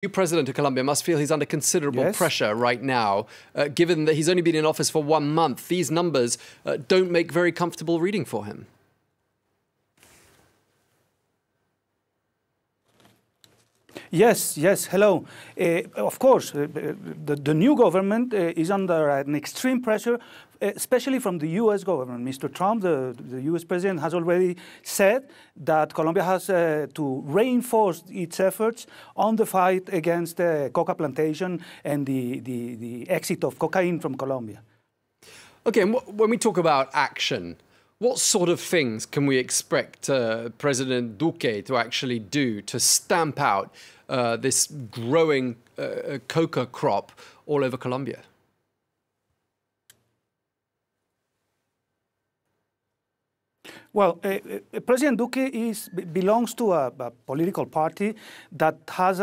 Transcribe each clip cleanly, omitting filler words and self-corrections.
New president of Colombia must feel he's under considerable pressure right now, given that he's only been in office for 1 month. These numbers don't make very comfortable reading for him. Yes, hello. Of course, the new government is under an extreme pressure, especially from the U.S. government. Mr. Trump, the U.S. president, has already said that Colombia has to reinforce its efforts on the fight against the coca plantation and the exit of cocaine from Colombia. Okay, and when we talk about action, what sort of things can we expect President Duque to actually do to stamp out this growing coca crop all over Colombia? Well, President Duque belongs to a political party that has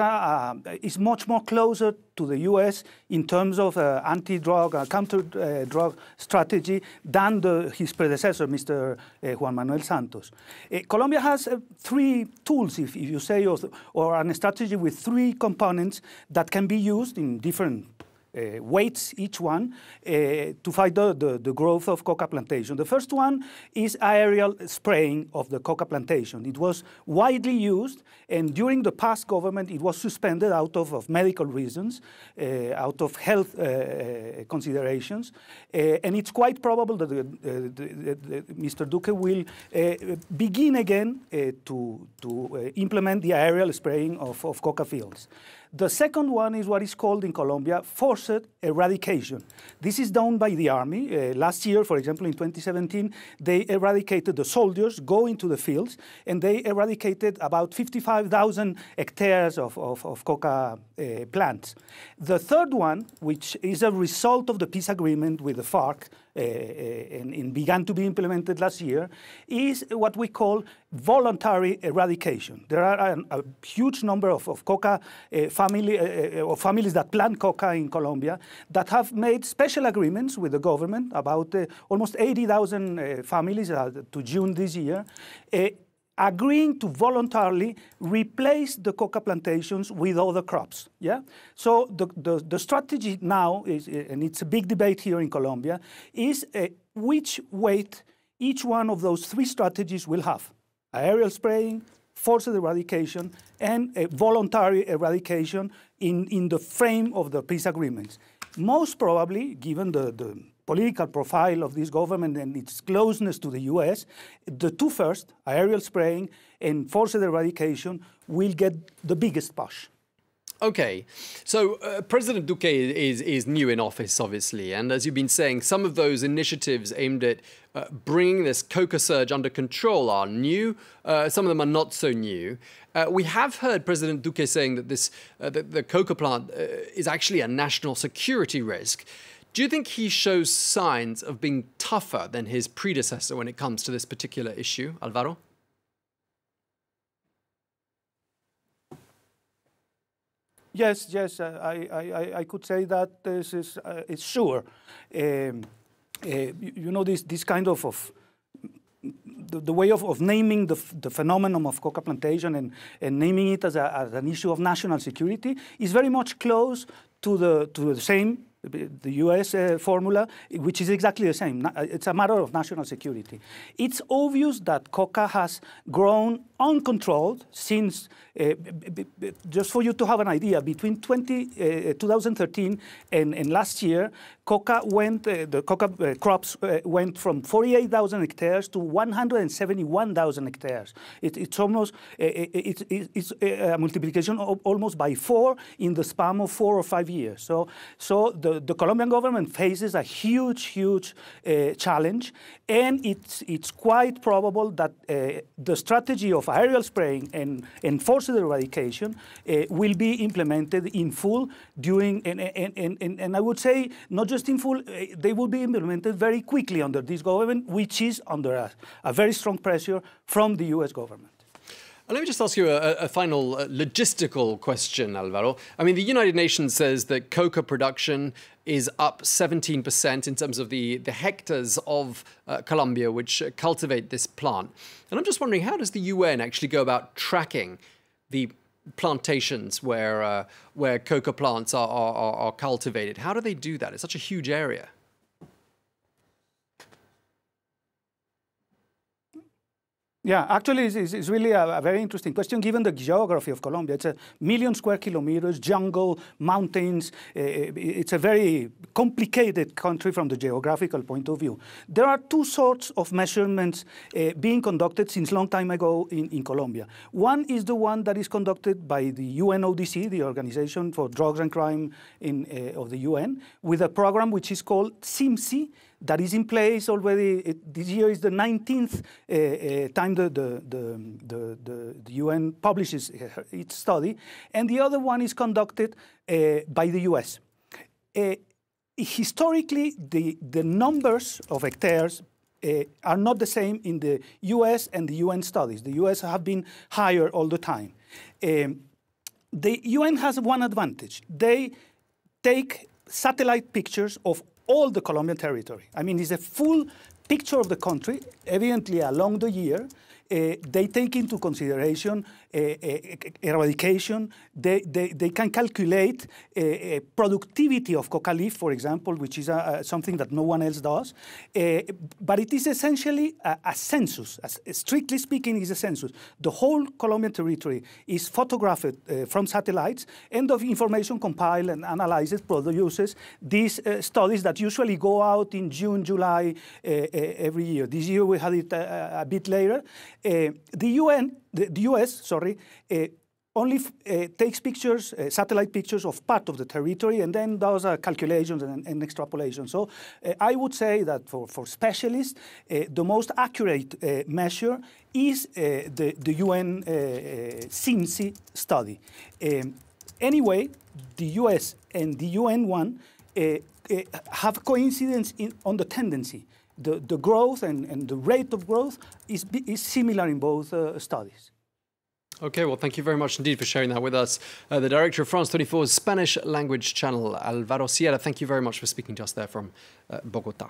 is much more closer to the U.S. in terms of anti-drug, counter-drug strategy than his predecessor, Mr. Juan Manuel Santos. Colombia has 3 tools, if you say, or a strategy with 3 components that can be used in different weights, each one, to fight the growth of coca plantation. The first one is aerial spraying of the coca plantation. It was widely used, and during the past government, it was suspended out of medical reasons, out of health considerations, and it's quite probable that Mr. Duque will begin again to implement the aerial spraying of coca fields. The second one is what is called in Colombia forced eradication. This is done by the army. Last year, for example, in 2017, they eradicated the soldiers, go into the fields, and they eradicated about 55,000 hectares of coca plants. The third one, which is a result of the peace agreement with the FARC, and began to be implemented last year, is what we call voluntary eradication. There are a huge number of coca families that plant coca in Colombia that have made special agreements with the government, about almost 80,000 families to June this year, agreeing to voluntarily replace the coca plantations with other crops. Yeah. So the strategy now is, and it's a big debate here in Colombia, is which weight each one of those 3 strategies will have: aerial spraying, forced eradication, and voluntary eradication in the frame of the peace agreements. Most probably, given the political profile of this government and its closeness to the U.S., the 2 first, aerial spraying and forced eradication, will get the biggest push. Okay, so President Duque is new in office, obviously, and as you've been saying, some of those initiatives aimed at bringing this coca surge under control are new. Some of them are not so new. We have heard President Duque saying that the coca plant is actually a national security risk. Do you think he shows signs of being tougher than his predecessor when it comes to this particular issue, Alvaro? Yes, I could say that this is it's sure. You know, this kind of the way of naming the phenomenon of coca plantation and naming it as an issue of national security is very much close to the same. The U.S. formula, which is exactly the same. It's a matter of national security. It's obvious that coca has grown uncontrolled since, just for you to have an idea, between 2013 and last year, the coca crops went from 48,000 hectares to 171,000 hectares. It's almost it's a multiplication of almost by 4 in the span of 4 or 5 years. So the Colombian government faces a huge challenge, and it's quite probable that the strategy of aerial spraying and forced eradication will be implemented in full during, and I would say not just in full, they will be implemented very quickly under this government, which is under a very strong pressure from the U.S. government. Let me just ask you a final logistical question, Alvaro. I mean, the United Nations says that coca production is up 17% in terms of the hectares of Colombia which cultivate this plant. And I'm just wondering, how does the UN actually go about tracking the plantations where coca plants are cultivated. How do they do that? It's such a huge area. Yeah, actually, it's really a very interesting question, given the geography of Colombia. It's 1,000,000 square kilometers, jungle, mountains. It's a very complicated country from the geographical point of view. There are two sorts of measurements being conducted since a long time ago in Colombia. One is the one that is conducted by the UNODC, the Organization for Drugs and Crime of the UN, with a program which is called SIMSI, that is in place already. This year is the 19th time the UN publishes its study, and the other one is conducted by the US. Historically, the numbers of hectares are not the same in the US and the UN studies. The US have been higher all the time. The UN has one advantage. They take satellite pictures of all the Colombian territory. I mean, it's a full picture of the country, evidently along the year. They take into consideration eradication. They can calculate productivity of coca leaf, for example, which is something that no one else does. But it is essentially a census. Strictly speaking, it's a census. The whole Colombian territory is photographed from satellites, and the information compiled and analyzed produces these studies that usually go out in June, July every year. This year we had it a bit later. The US, only takes pictures, satellite pictures of part of the territory, and then does calculations and extrapolation. So I would say that for specialists, the most accurate measure is the UN SIMSI study. Anyway, the US and the UN one have coincidence on the tendency. The growth and the rate of growth is similar in both studies. Okay, well, thank you very much indeed for sharing that with us. The director of France 24's Spanish language channel, Alvaro Sierra, thank you very much for speaking to us there from Bogota.